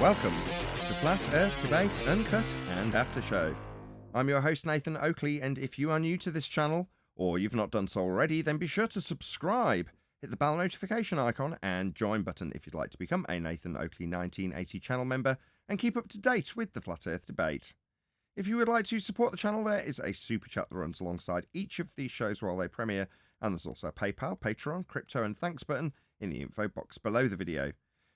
Welcome to Flat Earth Debate, Uncut and After Show. I'm your host Nathan Oakley, and if you are new to this channel, or you've not done so already, then be sure to subscribe, hit the bell notification icon and join button if you'd like to become a Nathan Oakley 1980 channel member and keep up to date with the Flat Earth Debate. If you would like to support the channel, there is a super chat that runs alongside each of these shows while they premiere, and there's also a PayPal, Patreon, crypto and thanks button in the info box below the video.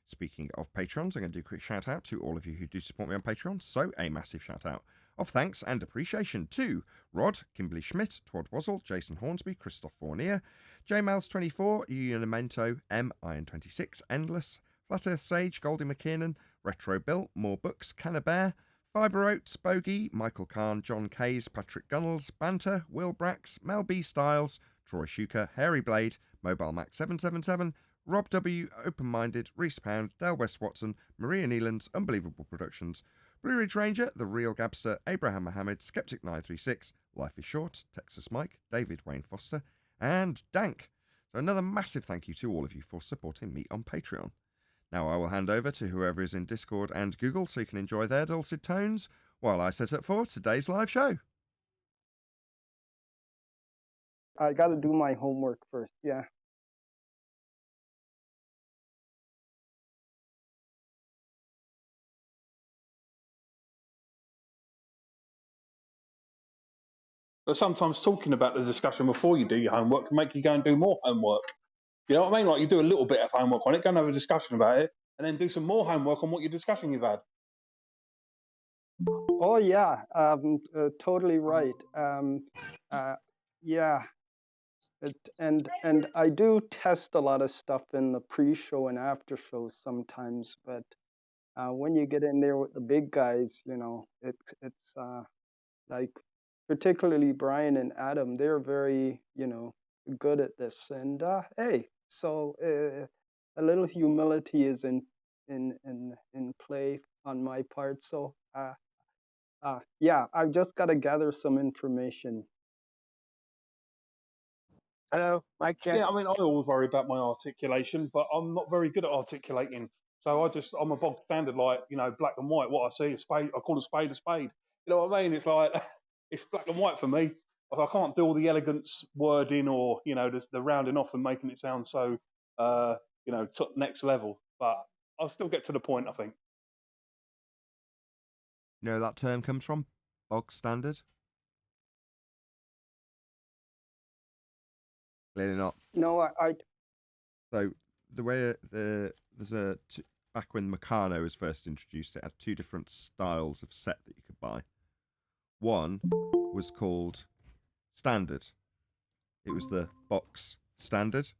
Speaking of patrons, I'm going to do a quick shout out to all of you who do support me on Patreon. So a massive shout out of thanks and appreciation to Rod, Kimberly Schmidt, Twad Wazzle, Jason Hornsby, Christoph Fournier, JMails24, Unimento, M Iron26, Endless, Flat Earth Sage, Goldie McKiernan, Retro Bill, More Books, Cannabear, Fibre Oats, Bogey, Michael Kahn, John Kays, Patrick Gunnels, Banter, Will Brax, Mel B. Styles, Troy Shuker, Hairy Blade, Mobile Mac 777, Rob W, Open Minded, Reese Pound, Dale West Watson, Maria Neelands, Unbelievable Productions, Blue Ridge Ranger, The Real Gabster, Abraham Mohammed, Skeptic 936, Life is Short, Texas Mike, David Wayne Foster, and Dank. So another massive thank you to all of you for supporting me on Patreon. Now I will hand over to whoever is in Discord and Google so you can enjoy their dulcet tones while I set up for today's live show. I got to do my homework first, yeah. But sometimes talking about the discussion before you do your homework can make you go and do more homework. You know what I mean? Like you do a little bit of homework on it, go and have a discussion about it, and then do some more homework on what your discussion you've had. Oh yeah, totally right. Yeah, and I do test a lot of stuff in the pre-show and after shows sometimes, but when you get in there with the big guys, you know, it's like particularly Brian and Adam, they're very, you know, good at this. And hey, so a little humility is in play on my part. So yeah, I've just got to gather some information. Hello, mic check. Yeah, I mean, I always worry about my articulation, but I'm not very good at articulating. So I'm a bog standard, like, you know, black and white. What I see, a spade, I call a spade a spade. You know what I mean? It's like, it's black and white for me. I can't do all the elegance wording or, you know, the rounding off and making it sound so, you know, next level. But I'll still get to the point, I think. You know where that term comes from? Bog standard? Clearly not. No, I So the way back when Meccano was first introduced, it had two different styles of set that you could buy. One was called standard. It was the box standard,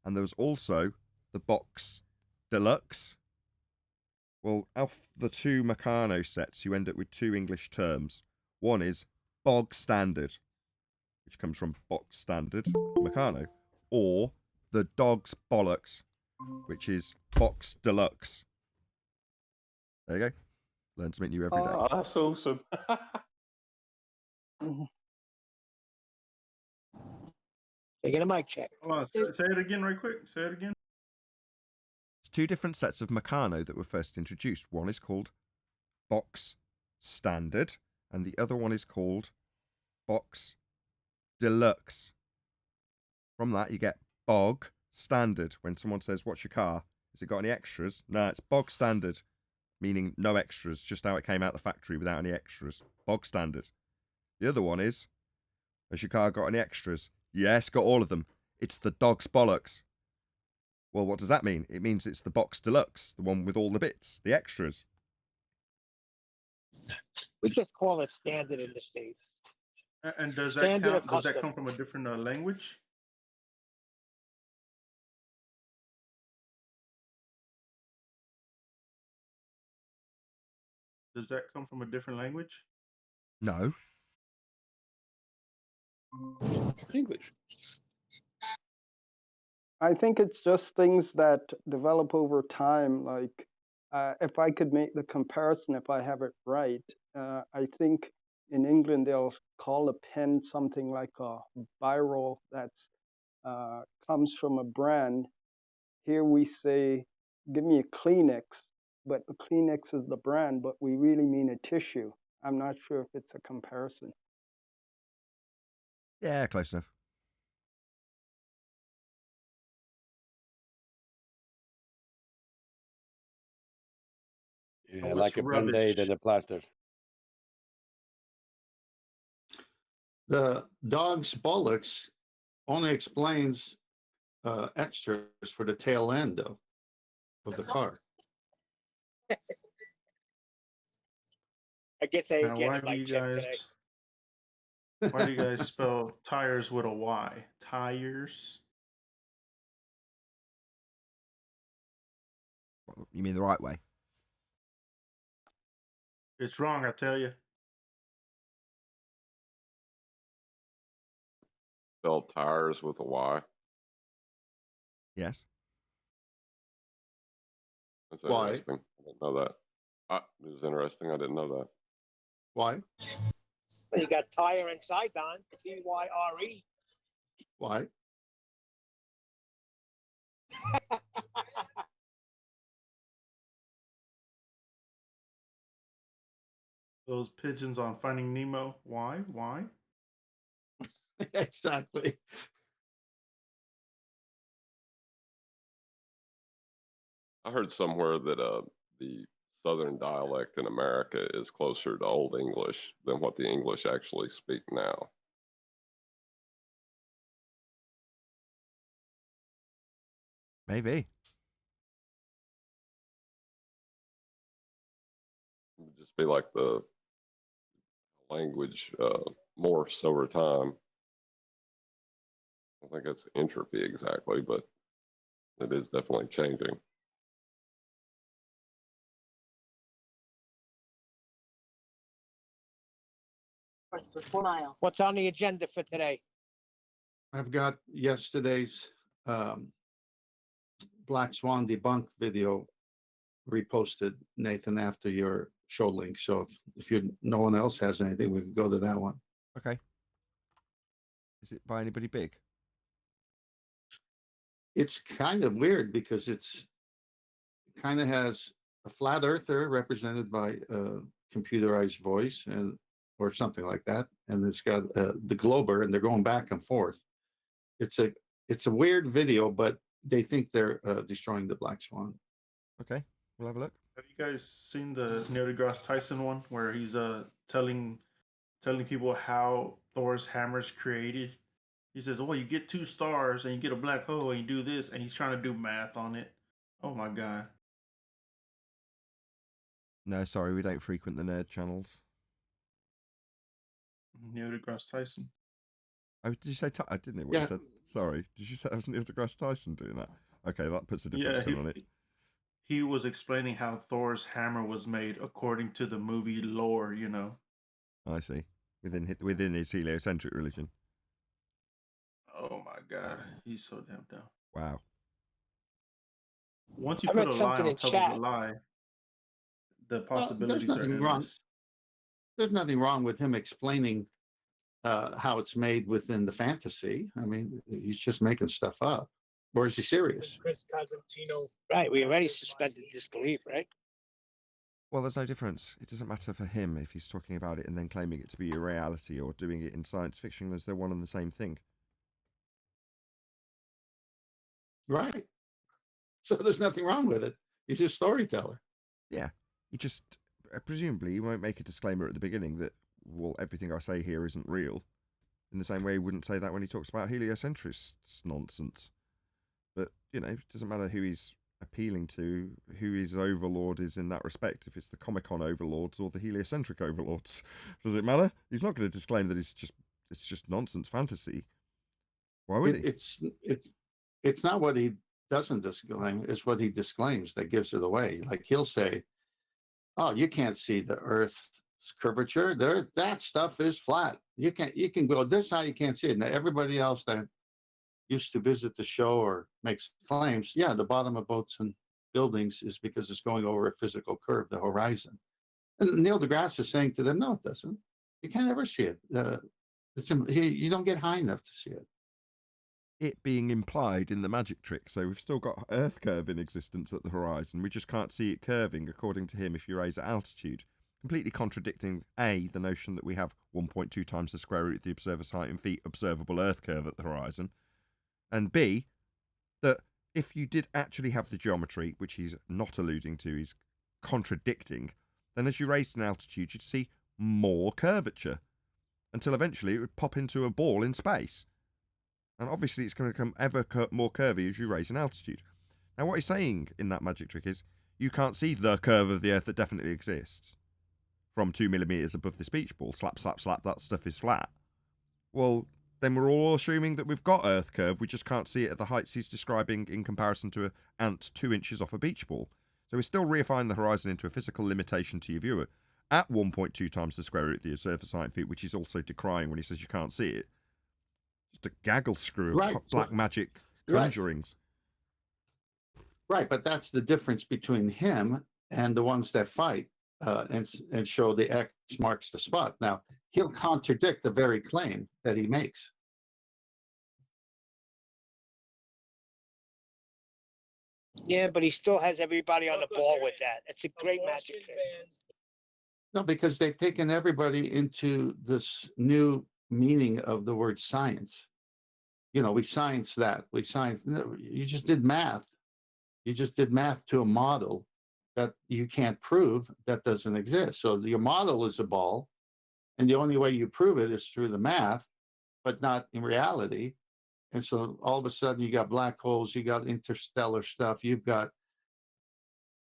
and there was also the box deluxe. Well, of the two Meccano sets, you end up with two English terms. One is bog standard, which comes from box standard Meccano, or the dog's bollocks, which is box deluxe. There you go. Learn something new every day. Oh, that's awesome. Taking a mic check. Hold on, say it again right quick. Say it again. It's two different sets of Meccano that were first introduced. One is called box standard, and the other one is called box deluxe. From that, you get bog standard. When someone says, "What's your car? Has it got any extras?" No, it's bog standard, meaning no extras, just how it came out the factory without any extras. Bog standard. The other one is, "Has your car got any extras?" Yes, got all of them. It's the dog's bollocks. Well, what does that mean? It means it's the box deluxe, the one with all the bits, the extras. We just call it standard in the States. And does that Standard or count? Does that custom? come from a different language? Does that come from a different language? No. English. I think it's just things that develop over time. Like, if I could make the comparison, if I have it right, I think in England they'll call a pen something like a biro that's comes from a brand. Here we say, "Give me a Kleenex," but the Kleenex is the brand, but we really mean a tissue. I'm not sure if it's a comparison. Yeah, close enough. Yeah, Oh, like it's a Band-Aid rubbish. and a plaster. The dog's bollocks only explains extras for the tail end, though, of the car. I guess I Now, ain't getting my check today. why do you guys spell tires with a Y? Tires? You mean the right way? It's wrong, I tell you. Spell tires with a Y. Yes. That's Why? interesting. I didn't know that. It was interesting. I didn't know that. Why? You got tire inside, Don. Tyre. Why? Those pigeons on Finding Nemo. Why? Why? Exactly. I heard somewhere that the Southern dialect in America is closer to Old English than what the English actually speak now. Maybe. It would just be like the language morphs over time. I don't think it's entropy exactly, but it is definitely changing. For 4 miles. What's on the agenda for today? I've got yesterday's Black Swan debunked video reposted, Nathan, after your show link. So if no one else has anything, we can go to that one. Okay. Is it by anybody big? It's kind of weird because it kind of has a flat earther represented by a computerized voice or something like that, and it's got the glober, and they're going back and forth. It's a weird video, but they think they're destroying the Black Swan. Okay, we'll have a look. Have you guys seen the Neil deGrasse Tyson one where he's telling people how Thor's hammer's created? He says, "Oh, you get 2 stars and you get a black hole and you do this," and he's trying to do math on it. Oh my god! No, sorry, we don't frequent the nerd channels. Neil deGrasse Tyson. Oh, did you say? I didn't know what you said. Sorry, did you say that was Neil deGrasse Tyson doing that? Okay, that puts a different spin on it. He was explaining how Thor's hammer was made according to the movie lore. You know. I see. Within his heliocentric religion. Oh my god, he's so damn dumb. Wow. Once you I put read a lie something on in top chat. of a lie, the There's possibilities are nothing wrong. endless. There's nothing wrong with him explaining how it's made within the fantasy. I mean, he's just making stuff up. Or is he serious? Chris Cosentino. Right, we already suspended disbelief, right? Well, there's no difference. It doesn't matter for him if he's talking about it and then claiming it to be a reality or doing it in science fiction, as they're one and the same thing. Right. So there's nothing wrong with it. He's a storyteller. Yeah. He just, presumably, he won't make a disclaimer at the beginning that, well, everything I say here isn't real. In the same way he wouldn't say that when he talks about heliocentric nonsense. But, it doesn't matter who he's appealing to, who his overlord is in that respect, if it's the Comic-Con overlords or the heliocentric overlords. Does it matter? He's not going to disclaim that it's just nonsense fantasy. Why would he? It's not what he doesn't disclaim, it's what he disclaims that gives it away. Like he'll say, "Oh, you can't see the Earth's curvature. That stuff is flat. You can go this high, you can't see it." Now everybody else that used to visit the show or makes claims, yeah, the bottom of boats and buildings is because it's going over a physical curve, the horizon. And Neil deGrasse is saying to them, no, it doesn't. You can't ever see it. You don't get high enough to see it. it being implied in the magic trick. So we've still got Earth curve in existence at the horizon. We just can't see it curving, according to him, if you raise at altitude. Completely contradicting, A, the notion that we have 1.2 times the square root of the observer's height in feet observable Earth curve at the horizon. And B, that if you did actually have the geometry, which he's not alluding to, he's contradicting, then as you raised in altitude, you'd see more curvature until eventually it would pop into a ball in space. And obviously it's going to become ever more curvy as you raise in altitude. Now what he's saying in that magic trick is you can't see the curve of the Earth that definitely exists from 2 millimeters above this beach ball. Slap, slap, slap, that stuff is flat. Well, then we're all assuming that we've got Earth curve, we just can't see it at the heights he's describing in comparison to an ant 2 inches off a beach ball. So we're still reifying the horizon into a physical limitation to your viewer at 1.2 times the square root of the observer's height in feet, which he's also decrying when he says you can't see it. Just a gaggle screw of black magic conjurings. Right, but that's the difference between him and the ones that fight and show the X marks the spot. Now, he'll contradict the very claim that he makes. Yeah, but he still has everybody on the ball with that. It's a great magic trick. No, because they've taken everybody into this new meaning of the word science. You know, we science that. You just did math. You just did math to a model that you can't prove that doesn't exist. So your model is a ball, and the only way you prove it is through the math, but not in reality. And so all of a sudden you got black holes, you got interstellar stuff, you've got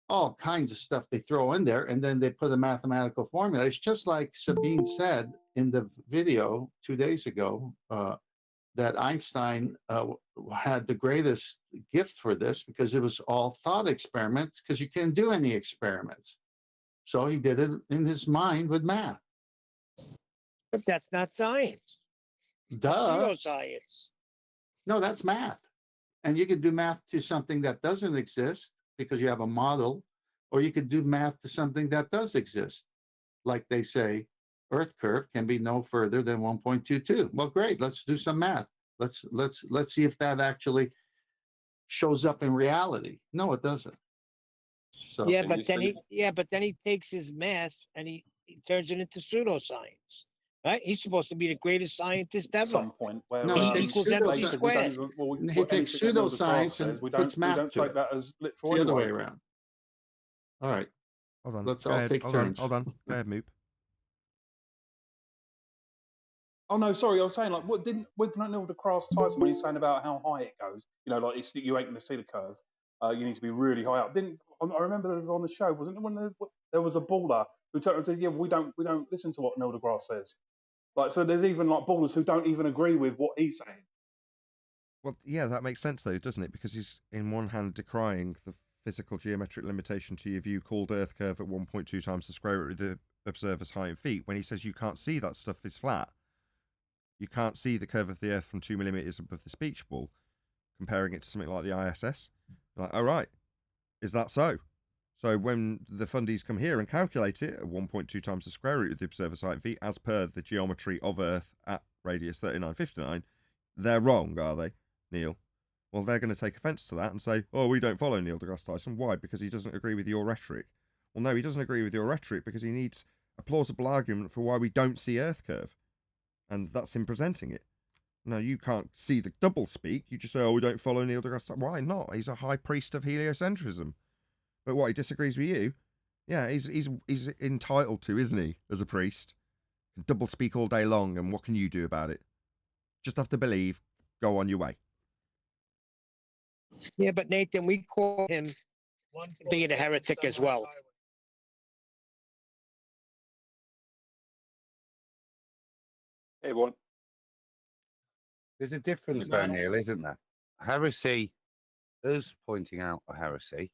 all kinds of stuff they throw in there, and then they put a mathematical formula. It's just like Sabine said in the video 2 days ago, that Einstein had the greatest gift for this because it was all thought experiments, because you can't do any experiments. So he did it in his mind with math. But that's not science. Duh. Pseudoscience. No, that's math. And you can do math to something that doesn't exist because you have a model, or you could do math to something that does exist. Like they say, Earth curve can be no further than 1.22. Well, great. Let's do some math. Let's see if that actually shows up in reality. No, it doesn't. So Yeah, but then he takes his math and he turns it into pseudoscience. Right? He's supposed to be the greatest scientist At ever. some point where No, he E takes equals MC squared. He takes pseudoscience and puts math don't to take it. that as It's literal the other anyway. way around. All right. Hold on. Let's Go all ahead, take hold turns. on. Go ahead, Moop. Oh no, sorry. I was saying, like, what didn't with Neil deGrasse Tyson when he's saying about how high it goes? You know, like you ain't going to see the curve. You need to be really high up. I remember there was on the show, wasn't it, when there was a baller who turned and said, "Yeah, we don't listen to what Neil deGrasse says." Like, so there's even like ballers who don't even agree with what he's saying. Well, yeah, that makes sense though, doesn't it? Because he's in one hand decrying the physical geometric limitation to your view called Earth curve at 1.2 times the square root of the observer's height in feet, when he says you can't see that stuff is flat. You can't see the curve of the Earth from 2 millimeters above the beach ball, comparing it to something like the ISS. Like, oh right, is that so? So when the fundies come here and calculate it at 1.2 times the square root of the observer's height in feet, as per the geometry of Earth at radius 3959, they're wrong, are they, Neil? Well, they're going to take offence to that and say, oh, we don't follow Neil deGrasse Tyson. Why? Because he doesn't agree with your rhetoric. Well, no, he doesn't agree with your rhetoric because he needs a plausible argument for why we don't see Earth curve. And that's him presenting it. No, you can't see the double speak. You just say, oh, we don't follow Neil deGrasse Tyson. Why not? He's a high priest of heliocentrism. But what, he disagrees with you? Yeah, he's entitled to, isn't he, as a priest? Double speak all day long, and what can you do about it? Just have to believe. Go on your way. Yeah, but Nathan, we call him being a heretic as well. Hey, everyone. There's a difference though, Neil, isn't there? Heresy, us pointing out a heresy,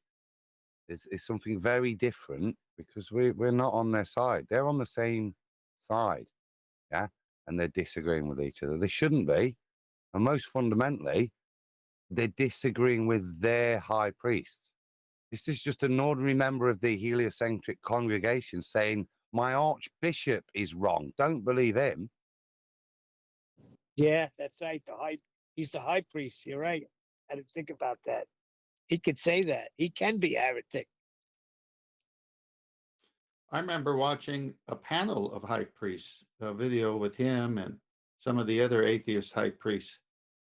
is something very different because we're not on their side. They're on the same side, yeah? And they're disagreeing with each other. They shouldn't be. And most fundamentally, they're disagreeing with their high priest. This is just an ordinary member of the heliocentric congregation saying, my archbishop is wrong. Don't believe him. Yeah, that's right. The high He's the high priest. You're right. I didn't think about that. He could say that. He can be a heretic. I remember watching a panel of high priests, a video with him and some of the other atheist high priests,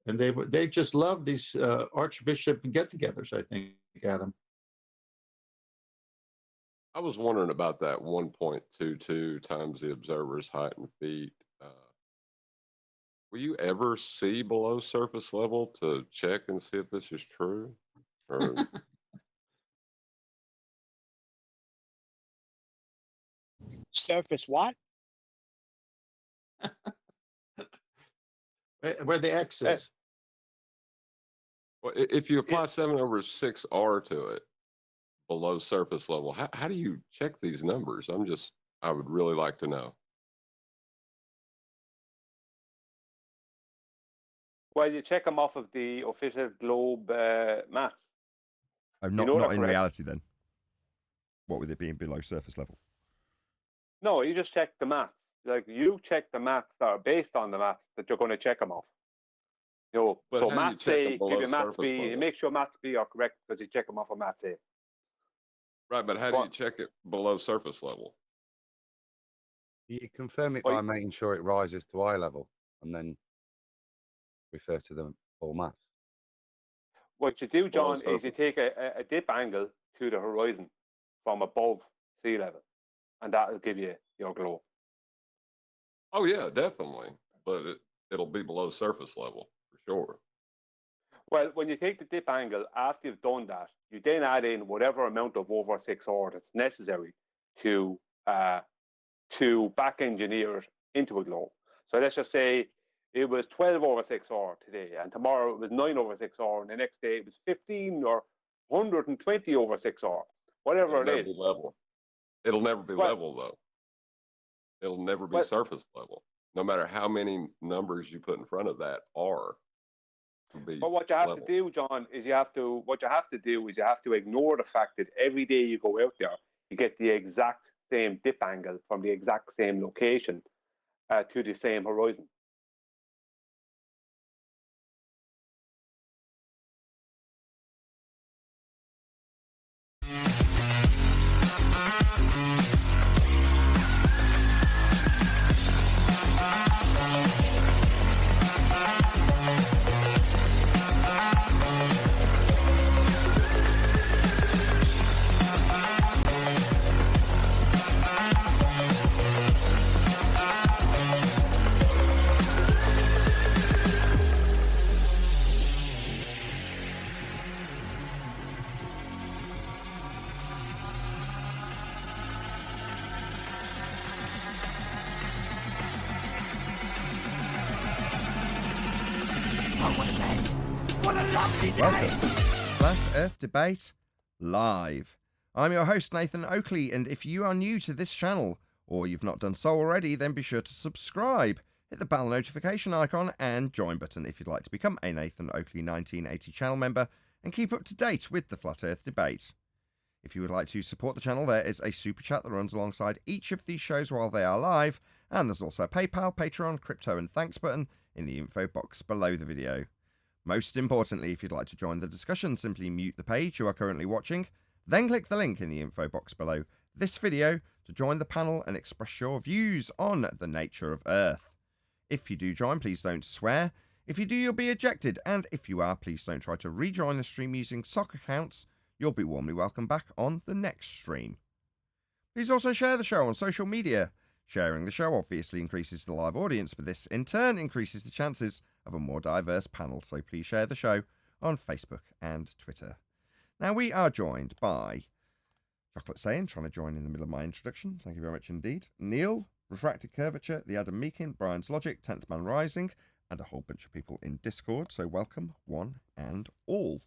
and they just love these archbishop get-togethers. I think, Adam. I was wondering about that 1.22 times the observer's height in feet. Will you ever see below surface level to check and see if this is true? Or Surface what? Where the X is. well, if you apply 7/6R to it below surface level, how do you check these numbers? I would really like to know. Well, you check them off of the official globe maps. Oh, You not know not that, in correct? reality then. What with it being below surface level? No, you just check the maths. Like you check the maths that are based on the maths that you're going to check them off. You know, But so how do you maths check A, them give below you maths surface B, level? and make sure maths B are correct because you check them off of maths A. Right, but how do you check it below surface level? You confirm it Well, by making sure it rises to eye level and then refer to the full mass. What you do, Below John, is you surface. take a dip angle to the horizon from above sea level, and that will give you your globe. Oh yeah, definitely. But it'll be below surface level for sure. Well, when you take the dip angle, after you've done that, you then add in whatever amount of over 6R that's necessary to back engineer it into a globe. So let's just say it was 12 over 6R today, and tomorrow it was 9 over 6R, and the next day it was 15 or 120 over 6R, whatever It'll it never is. be level. It'll never be Well- level though. It'll never be Well- surface level. No matter how many numbers you put in front of that R. But what you have to do, John, is you have to ignore the fact that every day you go out there, you get the exact same dip angle from the exact same location to the same horizon. Welcome. Flat Earth Debate Live. I'm your host, Nathan Oakley, and if you are new to this channel, or you've not done so already, then be sure to subscribe, hit the bell notification icon, and join button if you'd like to become a Nathan Oakley 1980 channel member and keep up to date with the Flat Earth Debate. If you would like to support the channel, there is a super chat that runs alongside each of these shows while they are live, and there's also a PayPal, Patreon, crypto, and thanks button in the info box below the video. Most importantly, if you'd like to join the discussion, simply mute the page you are currently watching, then click the link in the info box below this video to join the panel and express your views on the nature of Earth. If you do join, please don't swear. If you do, you'll be ejected, and if you are, please don't try to rejoin the stream using sock accounts. You'll be warmly welcome back on the next stream. Please also share the show on social media. Sharing the show obviously increases the live audience, but this in turn increases the chances of a more diverse panel, so please share the show on Facebook and Twitter. Now, we are joined by Chocolate Saiyan, trying to join in the middle of my introduction. Thank you very much indeed. Neil, Refracted Curvature, The Adam Meekin, Brian's Logic, 10th Man Rising, and a whole bunch of people in Discord, so welcome one and all.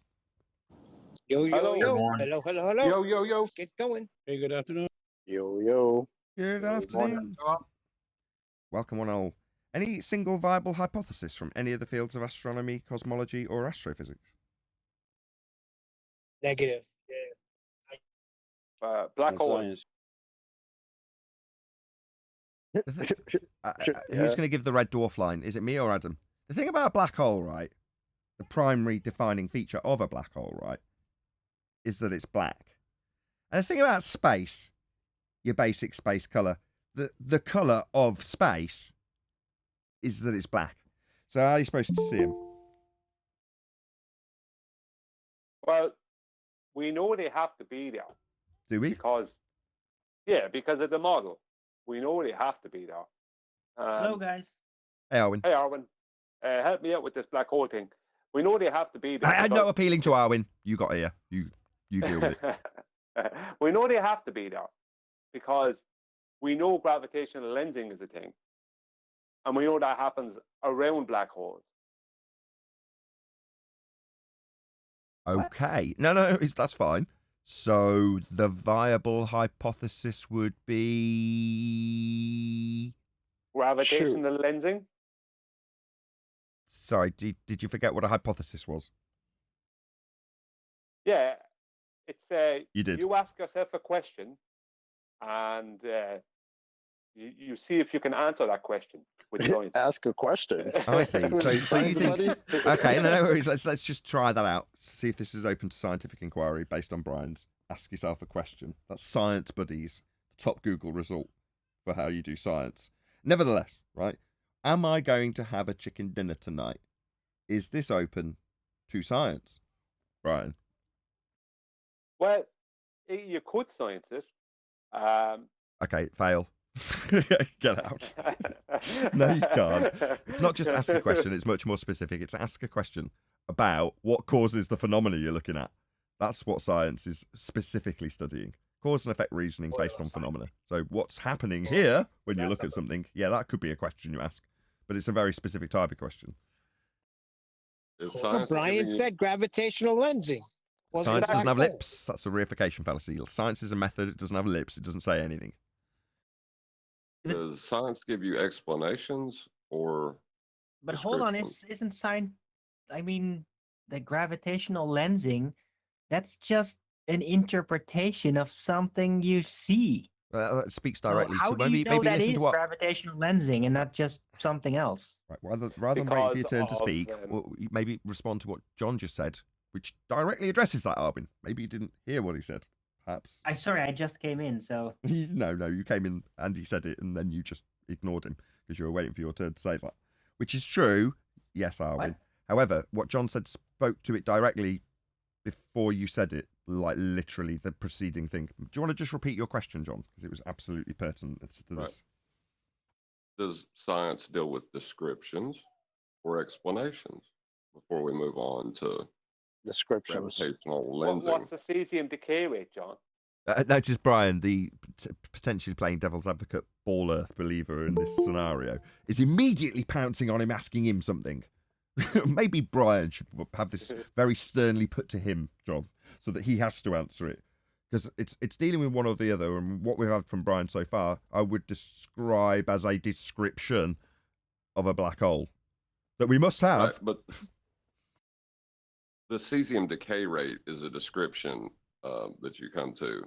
Yo, yo, Hello. yo. Good morning. Hello, hello, hello. Yo, yo, yo. Let's get going. Hey, good afternoon. Yo, yo. Good afternoon. Welcome one and all. Any single viable hypothesis from any of the fields of astronomy, cosmology, or astrophysics? Negative. Black holes. Who's going to give the red dwarf line? Is it me or Adam? The thing about a black hole, right? the primary defining feature of a black hole, right, is that it's black. And the thing about space, your basic space color, the color of space is that it's black. So how are you supposed to see them? Well, we know they have to be there Do we? because of the model. We know they have to be there. Hello, guys. Hey, Arwin. Hey, Arwin, help me out with this black hole thing. We know they have to be there. I'm not appealing to Arwin. You got here. You deal with it. We know they have to be there because we know gravitational lensing is a thing, and we know that happens around black holes. Okay. No, that's fine. So the viable hypothesis would be... Gravitational lensing? Sorry, did you forget what a hypothesis was? Yeah, it's You did. You ask yourself a question, and you see if you can answer that question with science. Ask a question. Oh, I see. So you think? Okay, no worries. Let's just try that out. See if this is open to scientific inquiry based on Brian's ask yourself a question. That's Science Buddies, top Google result for how you do science. Nevertheless, right? Am I going to have a chicken dinner tonight? Is this open to science, Brian? Well, you could science it. Okay, fail. Get out. No, you can't. It's not just ask a question, it's much more specific. It's ask a question about what causes the phenomena you're looking at. That's what science is specifically studying. Cause and effect reasoning based on phenomena. So what's happening here when you look at something, yeah, that could be a question you ask. But it's a very specific type of question. Brian said gravitational lensing. Science doesn't have lips. That's a reification fallacy. Science is a method. It doesn't have lips. It doesn't say anything. Does science give you explanations or? But hold on, isn't science? I mean, the gravitational lensing, that's just an interpretation of something you see. It speaks directly. How So do you know maybe that listen is to what gravitational lensing and not just something else? Right, rather than wait for your turn to speak, maybe respond to what John just said, which directly addresses that, Arvin. Maybe you didn't hear what he said, perhaps. Sorry, I just came in, so... No, you came in and he said it, and then you just ignored him because you were waiting for your turn to say that, which is true. Yes, Arvin. What? However, what John said spoke to it directly before you said it, like literally the preceding thing. Do you want to just repeat your question, John? Because it was absolutely pertinent to this. Right. Does science deal with descriptions or explanations before we move on to descriptions? Gravitational lensing. What's the cesium decay rate, John? Notice Brian, the potentially playing devil's advocate, ball earth believer in this scenario, is immediately pouncing on him, asking him something. Maybe Brian should have this very sternly put to him, John, so that he has to answer it. Because it's dealing with one or the other, and what we've had from Brian so far, I would describe as a description of a black hole that we must have. Right, but the cesium decay rate is a description that you come to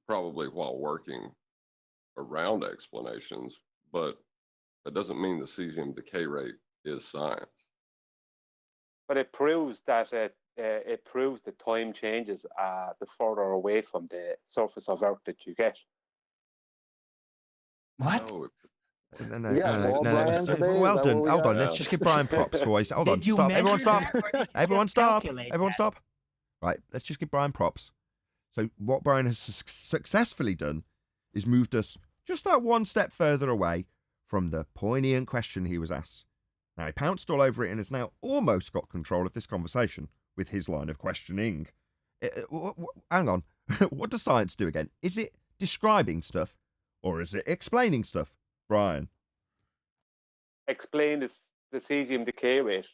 probably while working around explanations, but that doesn't mean the cesium decay rate is science. But it proves that it proves the time changes the further away from the surface of Earth that you get. What? No, No. Well done. Hold on. Let's just give Brian props for his. Hold on. Stop. Everyone stop. Everyone stop. Everyone stop. Right. Let's just give Brian props. So what Brian has successfully done is moved us just that one step further away from the poignant question he was asked. Now he pounced all over it and has now almost got control of this conversation with his line of questioning. Hang on. What does science do again? Is it describing stuff or is it explaining stuff, Brian? Explain the cesium decay rate.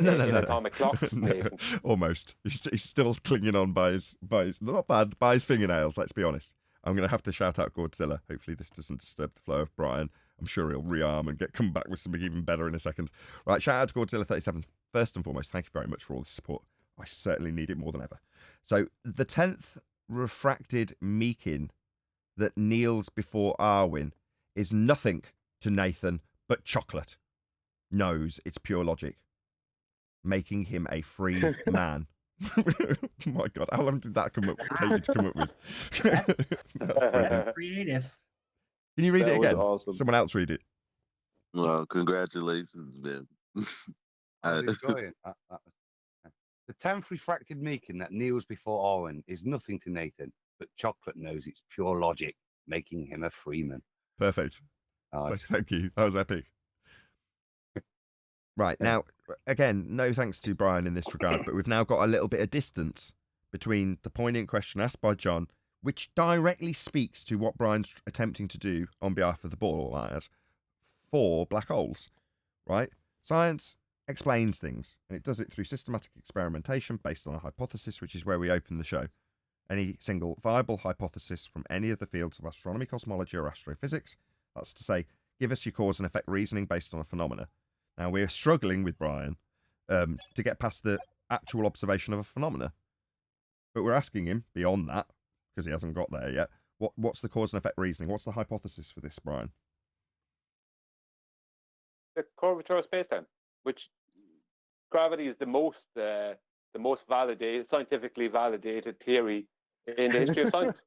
No. Atomic clocks. No, almost. He's still clinging on by his not bad, by his fingernails, let's be honest. I'm going to have to shout out Godzilla. Hopefully this doesn't disturb the flow of Brian. I'm sure he'll rearm and come back with something even better in a second. Right, shout out to Godzilla37. First and foremost, thank you very much for all the support. I certainly need it more than ever. So, the 10th refracted Meakin that kneels before Arwin is nothing to Nathan but chocolate. Knows it's pure logic. making him a free man. My God, how long did that take you to come up with? That's brilliant. creative. Can you read That it was again? awesome. Someone else read it. Well, congratulations, man. I was enjoying that. The 10th refracted Meekin that kneels before Owen is nothing to Nathan, but Chocolate knows it's pure logic, making him a freeman. Perfect. Nice. Thank you. That was epic. Right, now, again, no thanks to Brian in this regard, but we've now got a little bit of distance between the poignant question asked by John, which directly speaks to what Brian's attempting to do on behalf of the ball lad for black holes, right? Science explains things, and it does it through systematic experimentation based on a hypothesis, which is where we open the show. Any single viable hypothesis from any of the fields of astronomy, cosmology, or astrophysics, that's to say, give us your cause and effect reasoning based on a phenomena. Now, we're struggling with Brian to get past the actual observation of a phenomena. But we're asking him, beyond that, because he hasn't got there yet, what's the cause and effect reasoning? What's the hypothesis for this, Brian? The curvature of space-time, which gravity is the most validated, scientifically validated theory in the history of science.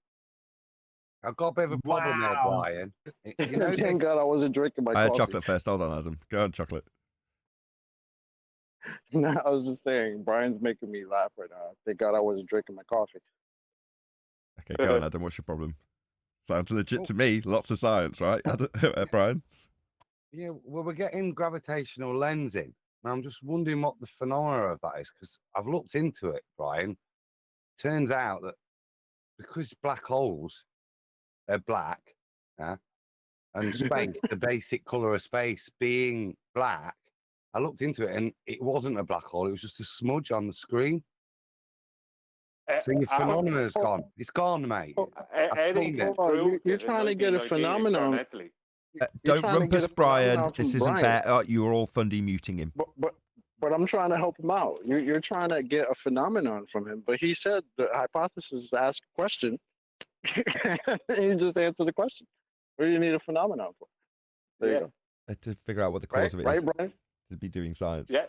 I've got a bit of a problem there, Brian. You know, Thank God I wasn't drinking my I had coffee. chocolate first. Hold on, Adam. Go on, chocolate. No, I was just saying, Brian's making me laugh right now. Thank God I wasn't drinking my coffee. Okay, go on, Adam. What's your problem? Sounds legit to me. Lots of science, right, Brian? Yeah, well, we're getting gravitational lensing. Now, I'm just wondering what the phenomena of that is, because I've looked into it, Brian. Turns out that because black holes are black, and space, the basic color of space being black, I looked into it and it wasn't a black hole. It was just a smudge on the screen. So your phenomena's gone. It's gone, mate. You're trying to get a phenomenon. Don't rumpus Brian. This isn't fair. You're all fundy muting him. But I'm trying to help him out. You're trying to get a phenomenon from him. But he said the hypothesis is to ask a question. You just answer the question. What do you need a phenomenon for? There you go. To figure out what the cause of it is. Right, Brian? To be doing science. Yeah.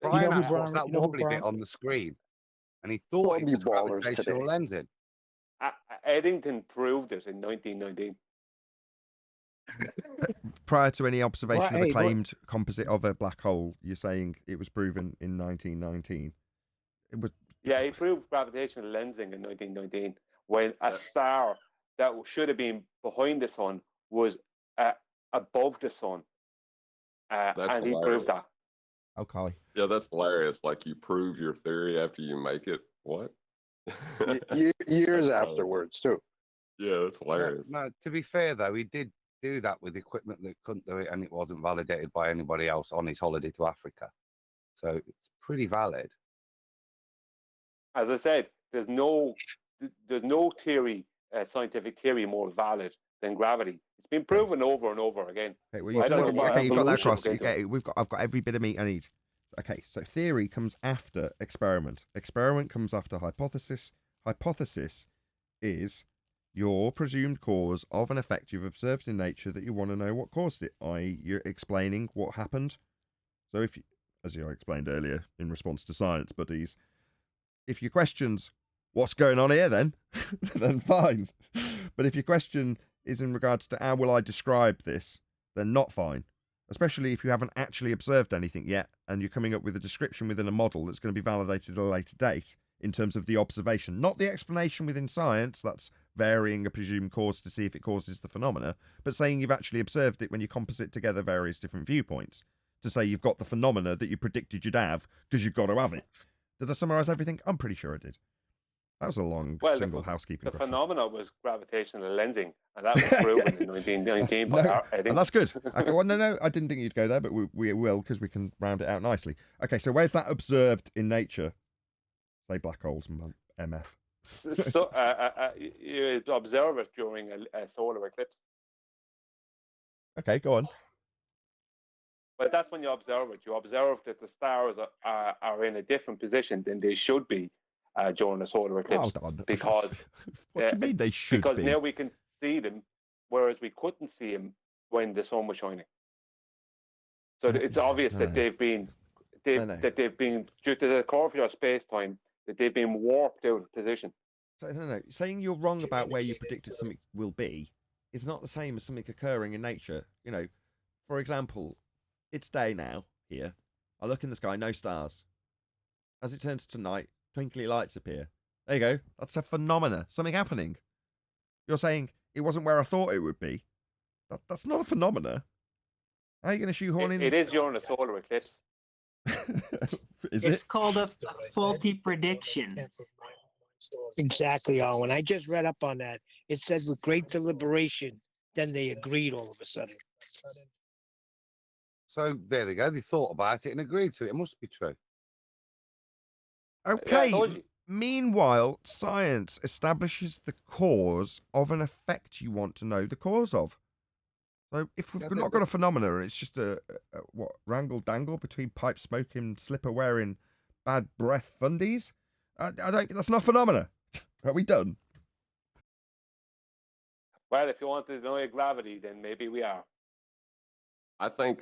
Brian asked that wobbly bit on the screen, and he thought it was gravitational lensing. Eddington proved it in 1919. Prior to any observation of a claimed composite of a black hole, you're saying it was proven in 1919. It was. Yeah, he proved gravitational lensing in 1919 when a star that should have been behind the sun was above the sun, and he proved that. Okay. Yeah, that's hilarious. Like, you prove your theory after you make it. What? Years afterwards, too. Yeah, that's hilarious. No, to be fair, though, he did do that with equipment that couldn't do it, and it wasn't validated by anybody else on his holiday to Africa. So it's pretty valid. As I said, there's no theory, scientific theory, more valid than gravity. It's been proven over and over again. Okay, well, you've got that across. Okay, I've got every bit of meat I need. Okay, so theory comes after experiment. Experiment comes after hypothesis. Hypothesis is your presumed cause of an effect you've observed in nature that you want to know what caused it, i.e. you're explaining what happened. So if you, as I explained earlier in response to science buddies, if your question's what's going on here then, then fine. But if your question is in regards to how will I describe this, then not fine. Especially if you haven't actually observed anything yet and you're coming up with a description within a model that's going to be validated at a later date in terms of the observation, not the explanation within science, that's varying a presumed cause to see if it causes the phenomena, but saying you've actually observed it when you composite together various different viewpoints to say you've got the phenomena that you predicted you'd have because you've got to have it. Did I summarise everything? I'm pretty sure I did. That was a long single housekeeping question. The phenomena was gravitational lensing, and that was proven in 1919 by Eddington. That's good. Okay, well, no, I didn't think you'd go there, but we will because we can round it out nicely. Okay, so where's that observed in nature? Say black holes and MF. So you observe it during a solar eclipse. Okay, go on. But that's when you observe it. You observe that the stars are in a different position than they should be during a solar eclipse. Because what do you mean they should be? Because now we can see them, whereas we couldn't see them when the sun was shining. So it's obvious no, that no. they've been No. that they've been, due to the curvature of space time, that they've been warped out of position. So no. Saying you're wrong about where you predicted something will be is not the same as something occurring in nature. You know, for example, it's day now here. I look in the sky, no stars. As it turns to night, twinkly lights appear. There you go. That's a phenomena. Something happening. You're saying it wasn't where I thought it would be. That's not a phenomena. How are you going to shoehorn in? It is during a solar eclipse. Is It's it? called a faulty prediction. Exactly, Owen. I just read up on that. It said with great deliberation, then they agreed all of a sudden. So there they go. They thought about it and agreed to it. It must be true. Okay. told you. Meanwhile, science establishes the cause of an effect you want to know the cause of. So if we've not got a phenomena, it's just a what, wrangle dangle between pipe smoking, slipper wearing, bad breath fundies. I don't. That's not a phenomena. Are we done? Well, if you want to deny gravity, then maybe we are. I think